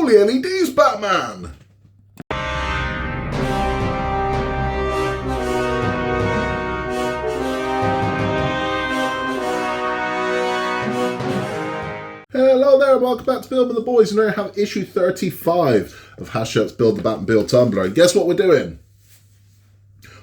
lovely LEDs, Batman! Hello there, welcome back to Build with the Boys, and I have issue 35 of Hachette's Build the Batmobile Tumbler. And guess what we're doing?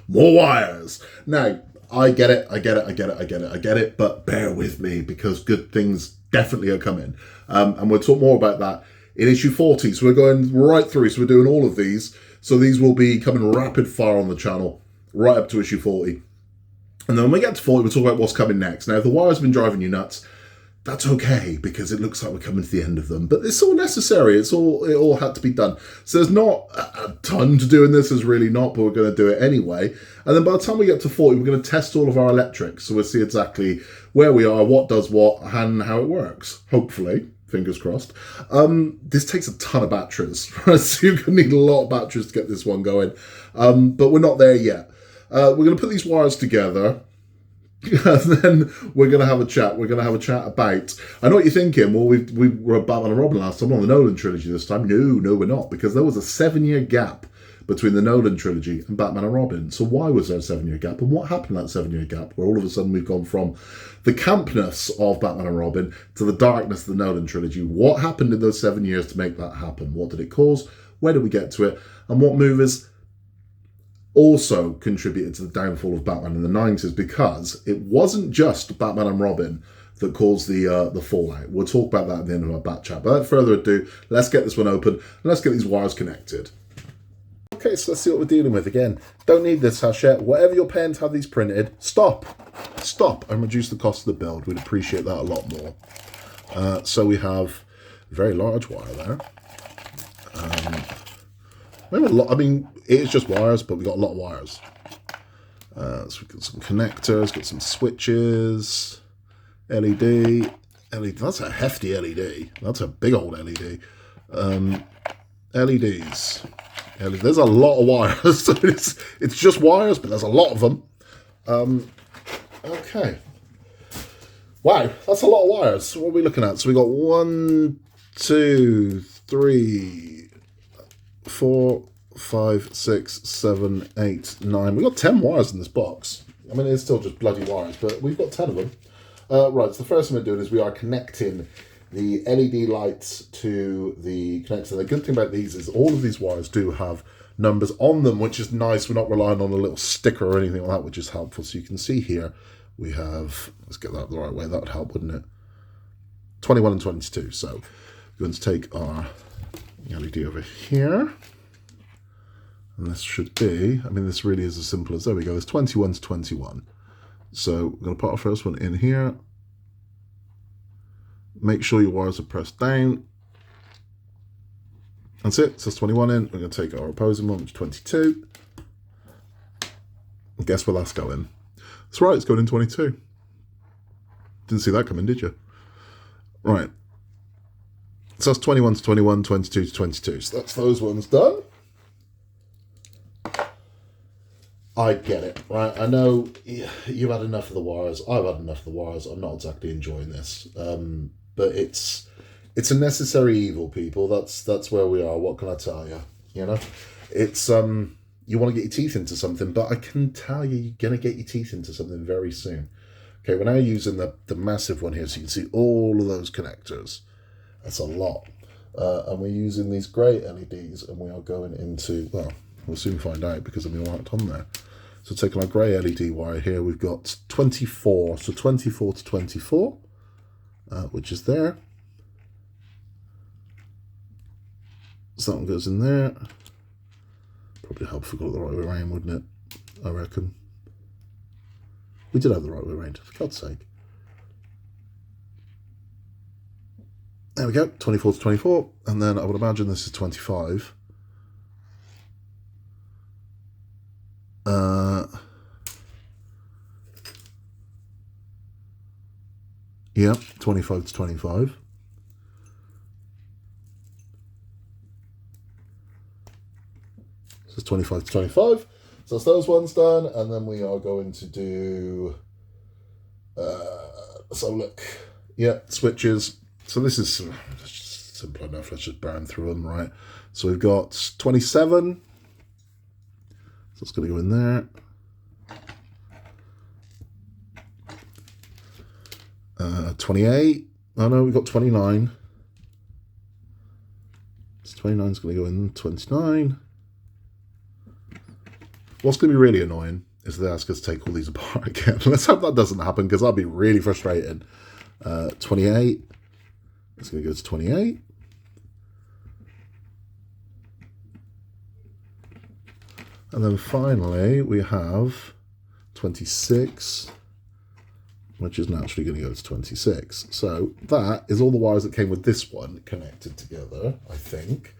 More wires. Now, I get it, but bear with me because good things definitely are coming. And we'll talk more about that in issue 40. So we're going right through, so we're doing all of these. So these will be coming rapid fire on the channel, right up to issue 40. And then when we get to 40, we'll talk about what's coming next. Now, if the wires have been driving you nuts, that's okay, because it looks like we're coming to the end of them. But it's all necessary. It all had to be done. So there's not a ton to do in this. There's really not, but we're going to do it anyway. And then by the time we get to 40, we're going to test all of our electrics. So we'll see exactly where we are, what does what, and how it works. Hopefully. Fingers crossed. This takes a ton of batteries. So you're going to need a lot of batteries to get this one going. But we're not there yet. We're going to put these wires together. And then we're going to have a chat. We're going to have a chat about... I know what you're thinking. Well, we were Batman and Robin last time. On the Nolan trilogy this time. No, we're not. Because there was a 7-year gap between the Nolan trilogy and Batman and Robin. So why was there a 7-year gap? And what happened in that 7-year gap? Where all of a sudden we've gone from the campness of Batman and Robin to the darkness of the Nolan trilogy. What happened in those 7 years to make that happen? What did it cause? Where did we get to it? And what movies also contributed to the downfall of Batman in the 90s, because it wasn't just Batman and Robin that caused the fallout. We'll talk about that at the end of our Bat Chat. But without further ado, let's get this one open and let's get these wires connected. Okay, so let's see what we're dealing with. Again, don't need this, Hachette. Whatever you're paying to have these printed, stop and reduce the cost of the build. We'd appreciate that a lot more. So we have a very large wire there. Maybe a lot. I mean, it is just wires, but we've got a lot of wires. So we've got some connectors, got some switches, LED. That's a hefty LED. That's a big old LED. LEDs. There's a lot of wires. So it's just wires, but there's a lot of them. Okay. Wow, that's a lot of wires. So what are we looking at? So we got 1, 2, 3, 4, 5, 6, 7, 8, 9. We've got 10 wires in this box. I mean, it's still just bloody wires, but we've got 10 of them. Right, so the first thing we're doing is we are connecting the LED lights to the connector. The good thing about these is all of these wires do have numbers on them, which is nice. We're not relying on a little sticker or anything like that, which is helpful. So you can see here we have, let's get that the right way, that would help, wouldn't it? 21 and 22. So we're going to take our LED over here. And this should be, I mean, this really is as simple as, there we go, it's 21 to 21. So we're going to put our first one in here. Make sure your wires are pressed down. That's it. So it's 21 in. We're going to take our opposing one, which is 22. And guess where that's going? That's right, it's going in 22. Didn't see that coming, did you? Right. So that's 21 to 21, 22 to 22. So that's those ones done. I get it, right? I know you've had enough of the wires. I've had enough of the wires. I'm not exactly enjoying this. But it's a necessary evil, people. That's where we are. What can I tell you? You know? It's, you want to get your teeth into something, but I can tell you you're going to get your teeth into something very soon. Okay, we're now using the massive one here, so you can see all of those connectors. That's a lot. And we're using these grey LEDs, and we are going into, well, we'll soon find out because they'll be marked on there. So taking our grey LED wire here, we've got 24, so 24 to 24, which is there. So that one goes in there. Probably help if we got it the right way around, wouldn't it? I reckon. We did have the right way around, for God's sake. There we go, 24 to 24, and then I would imagine this is 25. Yeah, 25 to 25. So it's 25 to 25. So that's those ones done, and then we are going to do, so look, yeah, switches. So this is simple enough. Let's just burn through them, right? So we've got 27. So it's going to go in there. 28. Oh no, we've got 29. So 29 is going to go in 29. What's going to be really annoying is they ask us to take all these apart again. Let's hope that doesn't happen, because that'd be really frustrating. 28. It's going to go to 28. And then finally we have 26, which is naturally going to go to 26. So that is all the wires that came with this one connected together, I think.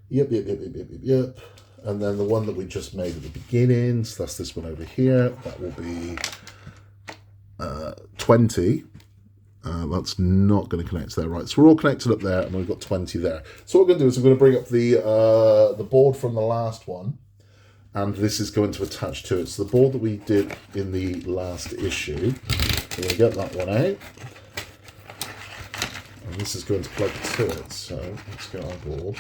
Yep. And then the one that we just made at the beginning, so that's this one over here, that will be 20. That's not going to connect there, right? So we're all connected up there, and we've got 20 there. So what we're going to do is we're going to bring up the board from the last one, and this is going to attach to it. So the board that we did in the last issue, we're going to get that one out, and this is going to plug to it. So let's get our board.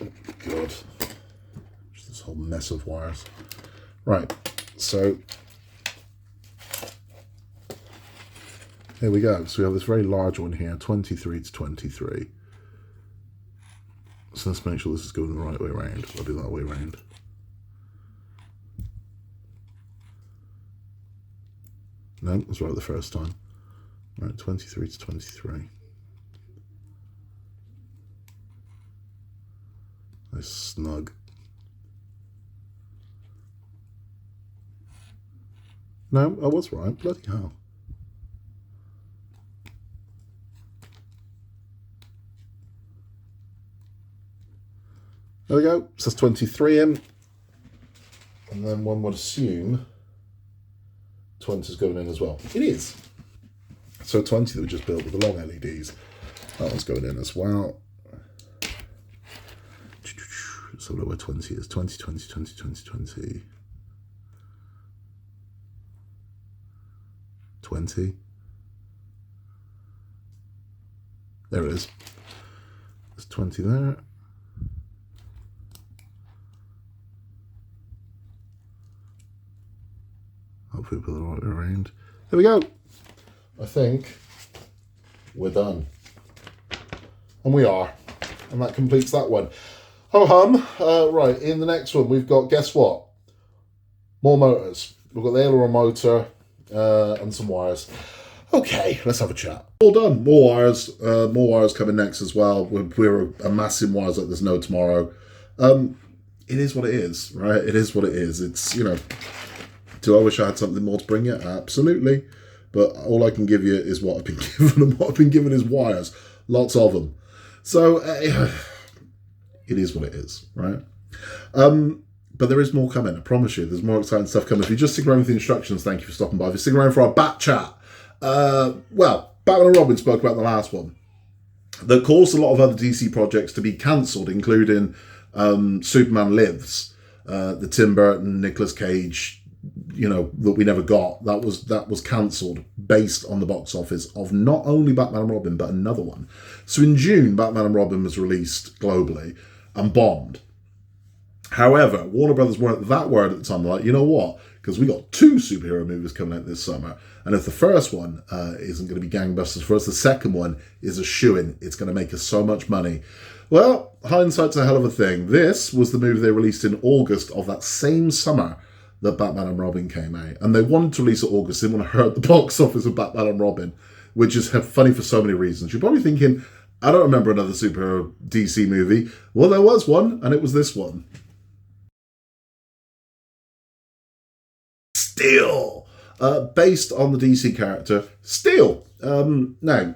Oh, God. Just this whole mess of wires. Right, so here we go. So we have this very large one here, 23 to 23. So let's make sure this is going the right way around. I'll do that way around. No, it was right the first time. Right, 23 to 23. Nice snug. No, I was right. Bloody hell. There we go. So that's 23 in. And then one would assume 20 is going in as well. It is. So 20 that we just built with the long LEDs. That one's going in as well. So where 20 is. 20, 20, 20, 20, 20. 20. There it is. There's 20 there. Hopefully we'll put the right way around. There we go. I think we're done. And we are. And that completes that one. Ho hum. Right, in the next one we've got, guess what? More motors. We've got the aileron motor and some wires. Okay, let's have a chat. All done. More wires coming next as well. We're amassing wires like there's no tomorrow. It is what it is, right? It is what it is. It's, you know, do I wish I had something more to bring you? Absolutely. But all I can give you is what I've been given, and what I've been given is wires. Lots of them. So, it is what it is, right? But there is more coming, I promise you. There's more exciting stuff coming. If you just stick around with the instructions, thank you for stopping by. If you stick around for our Bat Chat, well, Batman and Robin spoke about the last one. That caused a lot of other DC projects to be cancelled, including Superman Lives, the Tim Burton, Nicolas Cage, you know, that we never got. That was cancelled based on the box office of not only Batman and Robin, but another one. So in June, Batman and Robin was released globally and bombed. However, Warner Brothers weren't that worried at the time. They're like, you know what? Because we got 2 superhero movies coming out this summer. And if the first one isn't going to be gangbusters for us, the second one is a shoo-in. It's going to make us so much money. Well, hindsight's a hell of a thing. This was the movie they released in August of that same summer that Batman and Robin came out. And they wanted to release it August. They didn't want to hurt the box office of Batman and Robin, which is funny for so many reasons. You're probably thinking, I don't remember another superhero DC movie. Well, there was one, and it was this one. Steel. Based on the DC character, Steel. Now,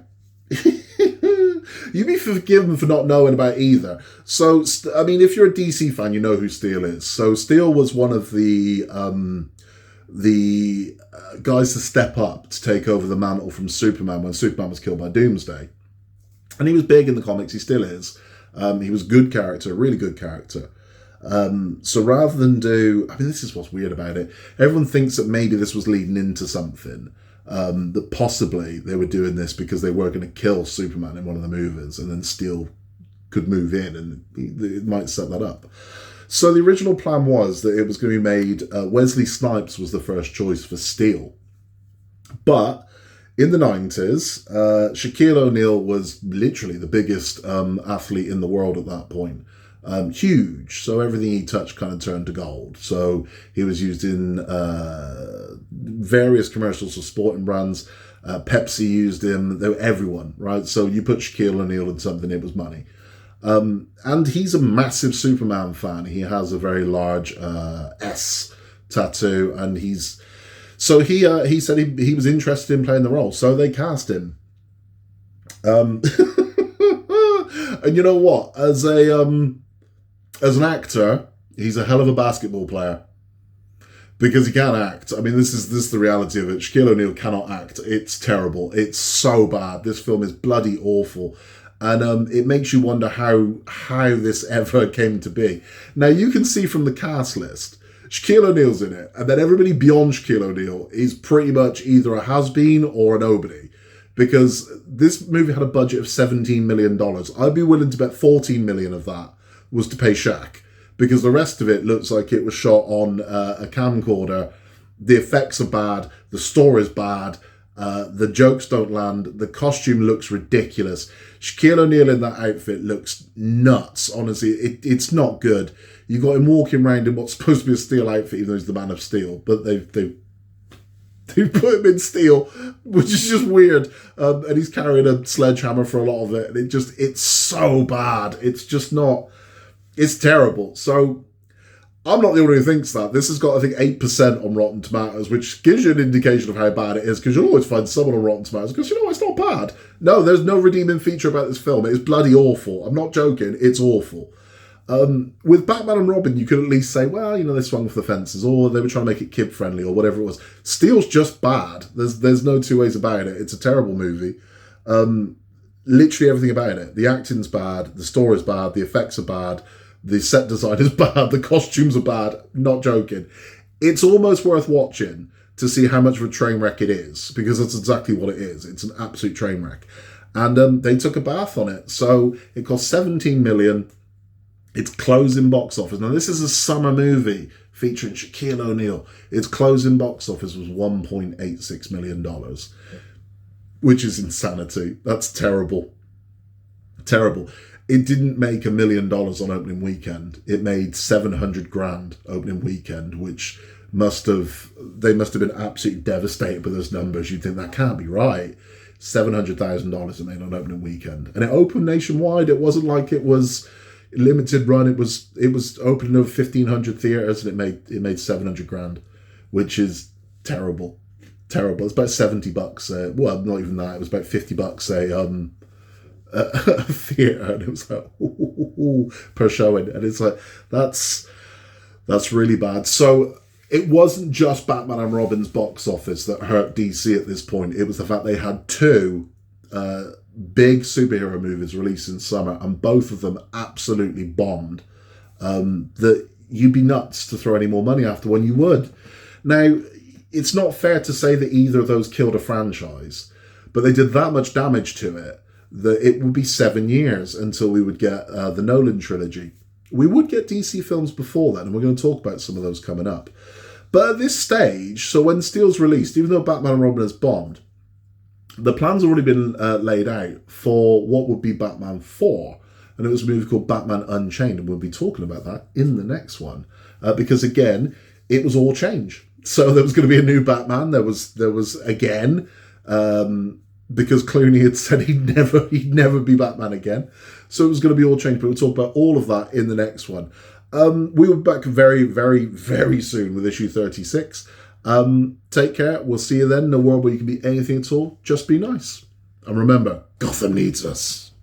you'd be forgiven for not knowing about either. So, I mean, if you're a DC fan, you know who Steel is. So Steel was one of the guys to step up to take over the mantle from Superman when Superman was killed by Doomsday. And he was big in the comics, he still is. He was a good character, a really good character. So rather than do, I mean, this is what's weird about it. Everyone thinks that maybe this was leading into something. that possibly they were doing this because they were going to kill Superman in one of the movies, and then Steel could move in, and it might set that up. So the original plan was that it was going to be made, Wesley Snipes was the first choice for Steel. But in the 90s, Shaquille O'Neal was literally the biggest athlete in the world at that point. Huge. So everything he touched kind of turned to gold. So he was used in various commercials for sporting brands. Pepsi used him. Everyone, right? So you put Shaquille O'Neal in something, it was money. And he's a massive Superman fan. He has a very large S tattoo, and he said he was interested in playing the role, so they cast him. And you know what? As an actor, he's a hell of a basketball player, because he can't act. I mean, this is the reality of it. Shaquille O'Neal cannot act. It's terrible. It's so bad. This film is bloody awful. And it makes you wonder how this ever came to be. Now, you can see from the cast list, Shaquille O'Neal's in it, and then everybody beyond Shaquille O'Neal is pretty much either a has-been or a nobody, because this movie had a budget of $17 million. I'd be willing to bet $14 million of that was to pay Shaq, because the rest of it looks like it was shot on a camcorder. The effects are bad, the story's bad, the jokes don't land, the costume looks ridiculous. Shaquille O'Neal in that outfit looks nuts, honestly. It's not good. You got him walking around in what's supposed to be a Steel outfit, even though he's the Man of Steel, but they've put him in Steel, which is just weird. And he's carrying a sledgehammer for a lot of it, and it's so bad. It's just not, it's terrible. So I'm not the only one who thinks that. This has got, I think, 8% on Rotten Tomatoes, which gives you an indication of how bad it is, because you'll always find someone on Rotten Tomatoes because, it's not bad. No, there's no redeeming feature about this film. It is bloody awful. I'm not joking. It's awful. With Batman and Robin, you could at least say, well, they swung for the fences, or they were trying to make it kid-friendly, or whatever it was. Steel's just bad. There's no two ways about it. It's a terrible movie. Literally everything about it. The acting's bad. The story's bad. The effects are bad. The set design is bad. The costumes are bad. Not joking. It's almost worth watching to see how much of a train wreck it is, because that's exactly what it is. It's an absolute train wreck. And they took a bath on it. So it cost $17 million. It's closing box office. Now, this is a summer movie featuring Shaquille O'Neal. Its closing box office was $1.86 million, which is insanity. That's terrible. Terrible. It didn't make $1 million on opening weekend. It made $700,000 opening weekend, which they must have been absolutely devastated with those numbers. You'd think that can't be right. $700,000 it made on opening weekend, and it opened nationwide. It wasn't like it was limited run. It was opening over 1,500 theaters, and it made $700,000, which is terrible. It's about $70. Well, not even that. It was about $50 a theatre, and it was like per showing, and it's like that's really bad. So it wasn't just Batman and Robin's box office that hurt DC at this point. It was the fact they had two big superhero movies released in summer, and both of them absolutely bombed. That you'd be nuts to throw any more money after one. You would. Now, it's not fair to say that either of those killed a franchise, but they did that much damage to it that it would be 7 years until we would get the Nolan trilogy. We would get DC films before then, and we're going to talk about some of those coming up. But at this stage, so when Steel's released, even though Batman and Robin has bombed, the plan's already been laid out for what would be Batman 4. And it was a movie called Batman Unchained, and we'll be talking about that in the next one. Because again, it was all change. So there was going to be a new Batman. There was again, because Clooney had said he'd never be Batman again. So it was going to be all change, but we'll talk about all of that in the next one. We will be back very, very, very soon with issue 36. Take care. We'll see you then in a world where you can be anything at all. Just be nice. And remember, Gotham needs us.